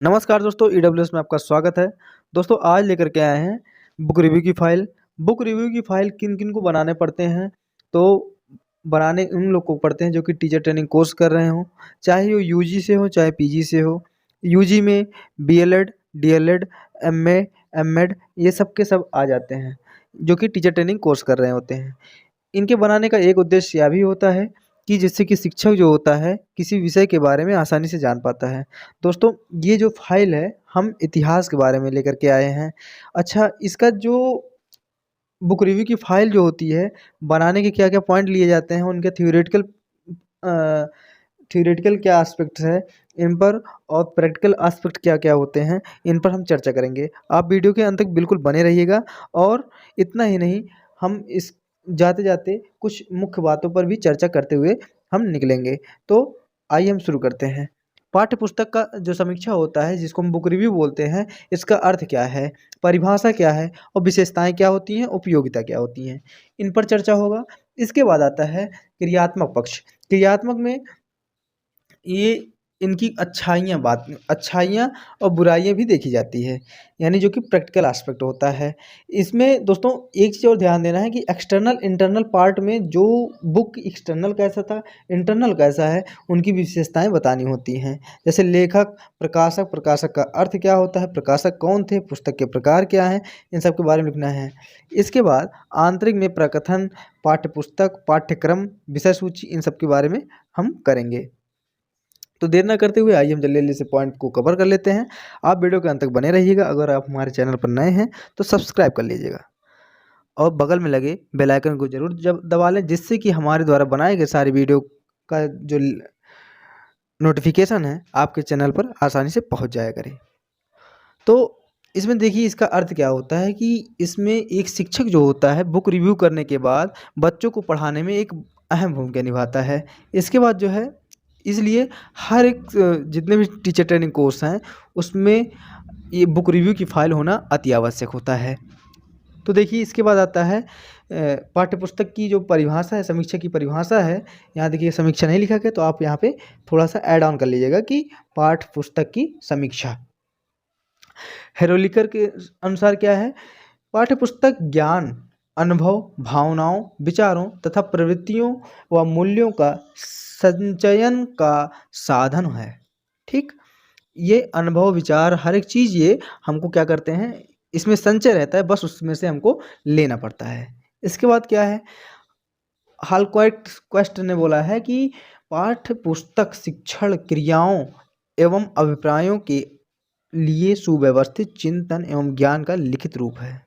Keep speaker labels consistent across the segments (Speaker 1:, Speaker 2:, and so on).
Speaker 1: नमस्कार दोस्तों, ईडब्ल्यूएस में आपका स्वागत है। दोस्तों आज लेकर के आए हैं बुक रिव्यू की फ़ाइल। बुक रिव्यू की फ़ाइल किन-किन को बनाने पड़ते हैं, तो बनाने उन लोग को पड़ते हैं जो कि टीचर ट्रेनिंग कोर्स कर रहे हों, चाहे वो यूजी से हो चाहे पीजी से हो। यूजी में बीएलएड, डीएलएड, एमए, एमएड ये सब के सब आ जाते हैं, जो कि टीचर ट्रेनिंग कोर्स कर रहे होते हैं। इनके बनाने का एक उद्देश्य यह भी होता है कि जिससे कि शिक्षक जो होता है किसी विषय के बारे में आसानी से जान पाता है। दोस्तों ये जो फाइल है हम इतिहास के बारे में लेकर के आए हैं। अच्छा, इसका जो बुक रिव्यू की फाइल जो होती है बनाने के क्या-क्या पॉइंट लिए जाते हैं, उनके थ्योरेटिकल क्या एस्पेक्ट्स है इन पर, और प्रैक्टिकल एस्पेक्ट क्या-क्या होते हैं, इन पर हम चर्चा करेंगे। आप वीडियो के अंत तक बिल्कुल बने रहिएगा। और इतना ही नहीं, हम इस जाते-जाते कुछ मुख्य बातों पर भी चर्चा करते हुए हम निकलेंगे। तो आइए हम शुरू करते हैं। पाठ्य पुस्तक का जो समीक्षा होता है जिसको हम बुक रिव्यू बोलते हैं, इसका अर्थ क्या है, परिभाषा क्या है और विशेषताएँ क्या होती हैं, उपयोगिता क्या होती हैं, इन पर चर्चा होगा। इसके बाद आता है क्रियात्मक पक्ष। क्रियात्मक में ये इनकी अच्छाइयाँ और बुराइयाँ भी देखी जाती है, यानी जो कि प्रैक्टिकल एस्पेक्ट होता है। इसमें दोस्तों एक चीज़ और ध्यान देना है कि एक्सटर्नल इंटरनल पार्ट में जो बुक एक्सटर्नल कैसा था, इंटरनल कैसा है, उनकी विशेषताएँ बतानी होती हैं। जैसे लेखक, प्रकाशक, प्रकाशक का अर्थ क्या होता है, प्रकाशक कौन थे, पुस्तक के प्रकार क्या हैं, इन सब के बारे में लिखना है। इसके बाद आंतरिक में प्रकथन, पाठ्यपुस्तक, पाठ्यक्रम, विषय सूची, इन सब के बारे में हम करेंगे। तो देर ना करते हुए आइए हम जल्दी-जल्दी से पॉइंट को कवर कर लेते हैं। आप वीडियो के अंत तक बने रहिएगा। अगर आप हमारे चैनल पर नए हैं तो सब्सक्राइब कर लीजिएगा और बगल में लगे बेल आइकन को ज़रूर जब दबा लें, जिससे कि हमारे द्वारा बनाए गए सारे वीडियो का जो नोटिफिकेशन है आपके चैनल पर आसानी से पहुंच जाया करे। तो इसमें देखिए इसका अर्थ क्या होता है कि इसमें एक शिक्षक जो होता है बुक रिव्यू करने के बाद बच्चों को पढ़ाने में एक अहम भूमिका निभाता है। इसके बाद जो है, इसलिए हर एक जितने भी टीचर ट्रेनिंग कोर्स हैं उसमें ये बुक रिव्यू की फ़ाइल होना अति आवश्यक होता है। तो देखिए इसके बाद आता है पाठ्यपुस्तक की जो परिभाषा है, समीक्षा की परिभाषा है। यहाँ देखिए समीक्षा नहीं लिखा गया, तो आप यहाँ पे थोड़ा-सा ऐड ऑन कर लीजिएगा कि पाठ्यपुस्तक की समीक्षा। हेरोलिकर के अनुसार क्या है, पाठ्यपुस्तक ज्ञान, अनुभव, भावनाओं, विचारों तथा प्रवृत्तियों व मूल्यों का संचयन का साधन है। ठीक, ये अनुभव, विचार, हर एक चीज़ ये हमको क्या करते हैं, इसमें संचय रहता है, बस उसमें से हमको लेना पड़ता है। इसके बाद क्या है, हॉलक्वाइट क्वेस्ट ने बोला है कि पाठ्य पुस्तक शिक्षण क्रियाओं एवं अभिप्रायों के लिए सुव्यवस्थित चिंतन एवं ज्ञान का लिखित रूप है।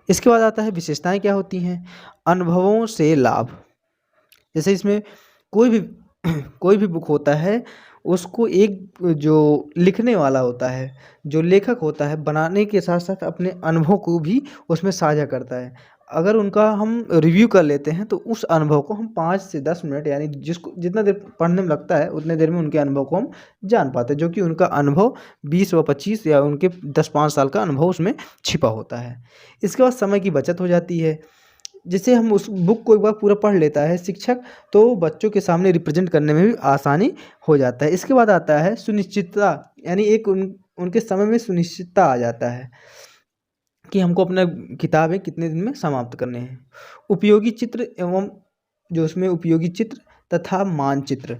Speaker 1: इसके बाद आता है विशेषताएं क्या होती हैं, अनुभवों से लाभ। जैसे इसमें कोई भी कोई भी बुक होता है, उसको एक जो लिखने वाला होता है, जो लेखक होता है, बनाने के साथ साथ अपने अनुभव को भी उसमें साझा करता है। अगर उनका हम रिव्यू कर लेते हैं तो उस अनुभव को हम 5 से 10 मिनट, यानी जिसको जितना देर पढ़ने में लगता है उतने देर में उनके अनुभव को हम जान पाते हैं, जो कि उनका अनुभव 20 व 25 या उनके 10-5 साल का अनुभव उसमें छिपा होता है। इसके बाद समय की बचत हो जाती है। जैसे हम उस बुक को एक बार पूरा पढ़ लेता है शिक्षक, तो बच्चों के सामने रिप्रेजेंट करने में भी आसानी हो जाता है। इसके बाद आता है सुनिश्चितता, यानी एक उनके समय में सुनिश्चितता आ जाता है कि हमको अपना किताबें कितने दिन में समाप्त करने हैं। उपयोगी चित्र एवं जो उसमें उपयोगी चित्र तथा मानचित्र,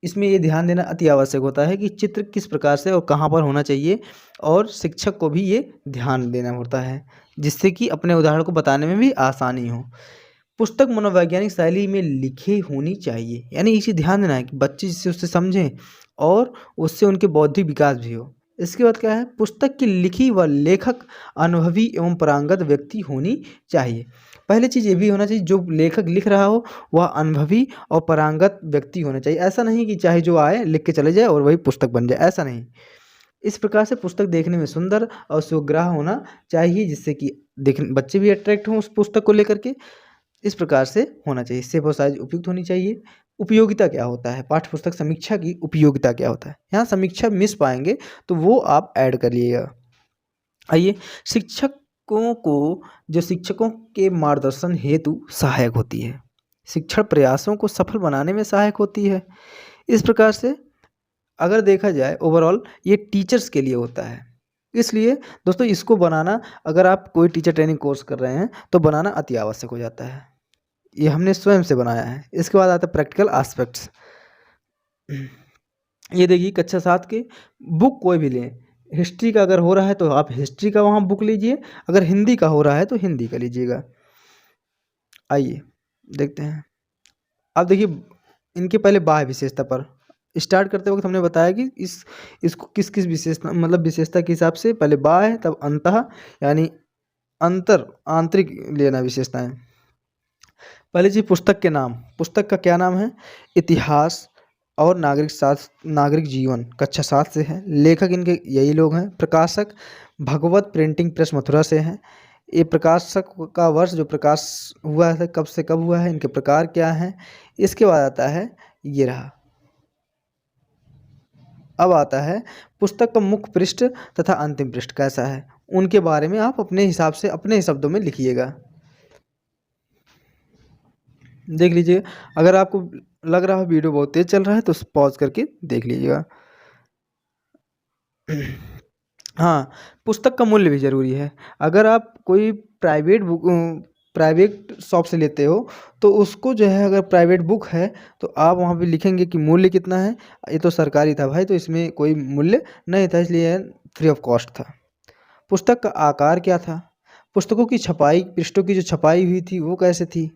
Speaker 1: इसमें ये ध्यान देना अति आवश्यक होता है कि चित्र किस प्रकार से और कहाँ पर होना चाहिए, और शिक्षक को भी ये ध्यान देना होता है, जिससे कि अपने उदाहरण को बताने में भी आसानी हो। पुस्तक मनोवैज्ञानिक शैली में लिखी होनी चाहिए, यानी इसे ध्यान देना है कि बच्चे जिससे उससे समझें और उससे उनके बौद्धिक विकास भी हो। इसके बाद क्या है, पुस्तक की लिखी व लेखक अनुभवी एवं पारंगत व्यक्ति होनी चाहिए। पहली चीज़ ये भी होना चाहिए, जो लेखक लिख रहा हो वह अनुभवी और पारंगत व्यक्ति होना चाहिए। ऐसा नहीं कि चाहे जो आए लिख के चले जाए और वही पुस्तक बन जाए, ऐसा नहीं। इस प्रकार से पुस्तक देखने में सुंदर और सुग्राह्य होना चाहिए, जिससे कि देखने बच्चे भी अट्रैक्ट हों उस पुस्तक को लेकर के। इस प्रकार से होना चाहिए। शेप और साइज उपयुक्त होनी चाहिए। उपयोगिता क्या होता है, पाठ्य पुस्तक समीक्षा की उपयोगिता क्या होता है, यहाँ समीक्षा मिस पाएंगे तो वो आप ऐड कर लिएगा। आइए, शिक्षकों को जो शिक्षकों के मार्गदर्शन हेतु सहायक होती है, शिक्षण प्रयासों को सफल बनाने में सहायक होती है। इस प्रकार से अगर देखा जाए ओवरऑल ये टीचर्स के लिए होता है। इसलिए दोस्तों इसको बनाना, अगर आप कोई टीचर ट्रेनिंग कोर्स कर रहे हैं तो बनाना अति आवश्यक हो जाता है। ये हमने स्वयं से बनाया है। इसके बाद आता है प्रैक्टिकल एस्पेक्ट्स। ये देखिए कक्षा 7 की बुक कोई भी लें, हिस्ट्री का अगर हो रहा है तो आप हिस्ट्री का वहाँ बुक लीजिए, अगर हिंदी का हो रहा है तो हिंदी का लीजिएगा। आइए देखते हैं। अब देखिए इनके पहले बाह्य विशेषता पर स्टार्ट करते वक्त हमने बताया कि इसको किस किस विशेषता, मतलब विशेषता के हिसाब से पहले बाह्य तब अंतः, यानी अंतर आंतरिक लेना विशेषताएं। पहली चीज पुस्तक के नाम। पुस्तक का क्या नाम है? इतिहास और नागरिक शास्त्र, नागरिक जीवन, कक्षा 7 से है। लेखक इनके यही लोग हैं। प्रकाशक भगवत प्रिंटिंग प्रेस मथुरा से है। ये प्रकाशक का वर्ष जो प्रकाश हुआ है कब से कब हुआ है, इनके प्रकार क्या हैं। इसके बाद आता है ये रहा, अब आता है पुस्तक का मुख्य पृष्ठ तथा अंतिम पृष्ठ कैसा है, उनके बारे में आप अपने हिसाब से अपने शब्दों में लिखिएगा। देख लीजिए, अगर आपको लग रहा है वीडियो बहुत तेज चल रहा है तो पॉज करके देख लीजिएगा। हाँ, पुस्तक का मूल्य भी ज़रूरी है। अगर आप कोई प्राइवेट शॉप से लेते हो तो उसको जो है, अगर प्राइवेट बुक है तो आप वहाँ पे लिखेंगे कि मूल्य कितना है। ये तो सरकारी था भाई, तो इसमें कोई मूल्य नहीं था, इसलिए फ्री ऑफ कॉस्ट था। पुस्तक का आकार क्या था, पुस्तकों की छपाई, पृष्ठों की जो छपाई हुई थी वो कैसे थी,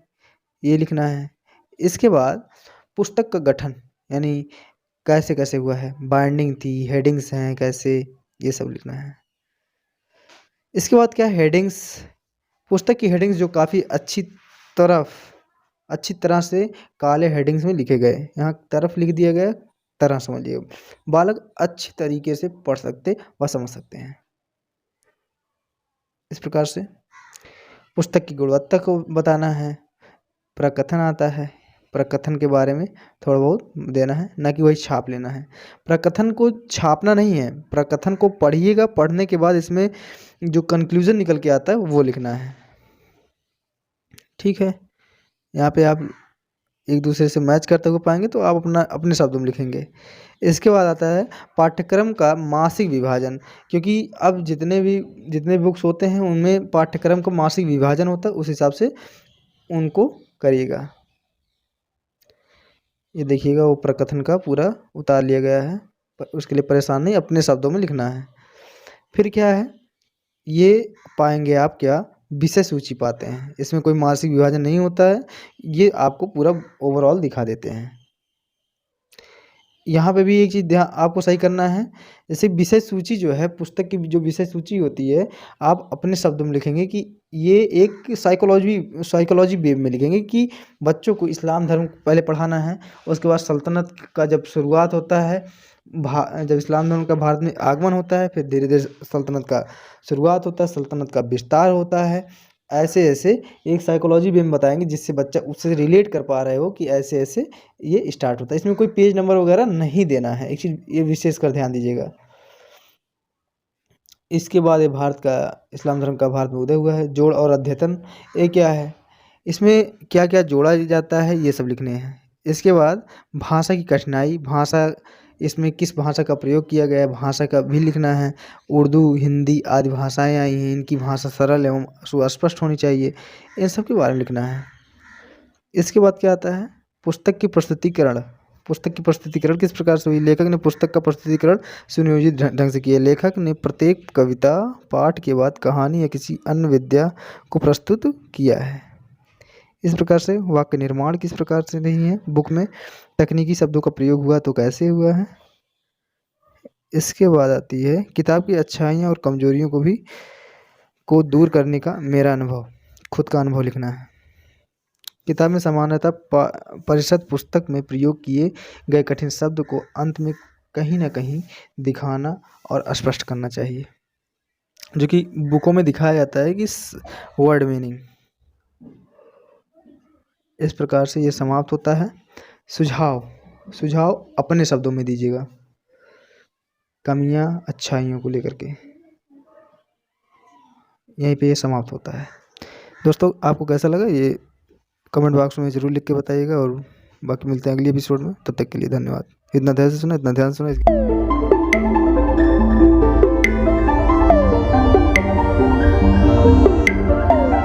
Speaker 1: ये लिखना है। इसके बाद पुस्तक का गठन, यानी कैसे कैसे हुआ है, बाइंडिंग थी, हेडिंग्स हैं कैसे, ये सब लिखना है। इसके बाद क्या, हेडिंग्स। पुस्तक की हेडिंग्स जो काफ़ी अच्छी तरह से काले हेडिंग्स में लिखे गए, यहाँ तरफ लिख दिया गया, तरह समझिए, बालक अच्छी तरीके से पढ़ सकते व समझ सकते हैं। इस प्रकार से पुस्तक की गुणवत्ता को बताना है। प्रकथन आता है, प्रकथन के बारे में थोड़ा बहुत देना है, ना कि वही छाप लेना है। प्रकथन को छापना नहीं है, प्रकथन को पढ़िएगा, पढ़ने के बाद इसमें जो कंक्लूजन निकल के आता है वो लिखना है। ठीक है, यहाँ पे आप एक दूसरे से मैच करते हुए पाएंगे तो आप अपने शब्दों में लिखेंगे। इसके बाद आता है पाठ्यक्रम का मासिक विभाजन, क्योंकि अब जितने बुक्स होते हैं उनमें पाठ्यक्रम का मासिक विभाजन होता है, उस हिसाब से उनको करिएगा। ये देखिएगा वो प्रकथन का पूरा उतार लिया गया है, उसके लिए परेशान नहीं, अपने शब्दों में लिखना है। फिर क्या है, ये पाएंगे आप क्या, विषय सूची पाते हैं, इसमें कोई मासिक विभाजन नहीं होता है, ये आपको पूरा ओवरऑल दिखा देते हैं। यहाँ पे भी एक चीज़ ध्यान आपको सही करना है, जैसे विषय सूची जो है, पुस्तक की जो विषय सूची होती है, आप अपने शब्दों में लिखेंगे कि ये एक साइकोलॉजी वे में लिखेंगे कि बच्चों को इस्लाम धर्म पहले पढ़ाना है। उसके बाद सल्तनत का जब शुरुआत होता है, जब इस्लाम धर्म का भारत में आगमन होता है, फिर धीरे धीरे सल्तनत का शुरुआत होता है, सल्तनत का विस्तार होता है। ऐसे ऐसे एक साइकोलॉजी भी हम बताएंगे जिससे बच्चा उससे रिलेट कर पा रहे हो कि ऐसे ऐसे ये स्टार्ट होता है। इसमें कोई पेज नंबर वगैरह नहीं देना है, एक चीज़ ये विशेष कर ध्यान दीजिएगा। इसके बाद ये भारत का, इस्लाम धर्म का भारत में उदय हुआ है। जोड़ और अद्यतन, ये क्या है, इसमें क्या क्या जोड़ा जाता है, ये सब लिखने हैं। इसके बाद भाषा की कठिनाई, भाषा, इसमें किस भाषा का प्रयोग किया गया है, भाषा का भी लिखना है। उर्दू, हिंदी आदि भाषाएं आई हैं, इनकी भाषा सरल एवं सुस्पष्ट होनी चाहिए, इन सब के बारे में लिखना है। इसके बाद क्या आता है, पुस्तक की प्रस्तुतिकरण। पुस्तक की प्रस्तुतिकरण किस प्रकार से हुई, लेखक ने पुस्तक का प्रस्तुतिकरण सुनियोजित ढंग से किया। लेखक ने प्रत्येक कविता पाठ के बाद कहानी या किसी अन्य विद्या को प्रस्तुत किया है। इस प्रकार से वाक्य निर्माण किस प्रकार से नहीं है बुक में, तकनीकी शब्दों का प्रयोग हुआ तो कैसे हुआ है। इसके बाद आती है किताब की अच्छाइयाँ और कमजोरियों को दूर करने का मेरा अनुभव, खुद का अनुभव लिखना है। किताब में सामान्यतः परिषद पुस्तक में प्रयोग किए गए कठिन शब्द को अंत में कहीं ना कहीं दिखाना और स्पष्ट करना चाहिए, जो कि बुकों में दिखाया जाता है कि वर्ड मीनिंग। इस प्रकार से ये समाप्त होता है। सुझाव अपने शब्दों में दीजिएगा, कमियां अच्छाइयों को लेकर के। यहीं पे ये समाप्त होता है। दोस्तों आपको कैसा लगा ये कमेंट बॉक्स में ज़रूर लिख के बताइएगा, और बाकी मिलते हैं अगले एपिसोड में, तब तक के लिए धन्यवाद। इतना ध्यान से सुनो, इतना ध्यान से सुनो।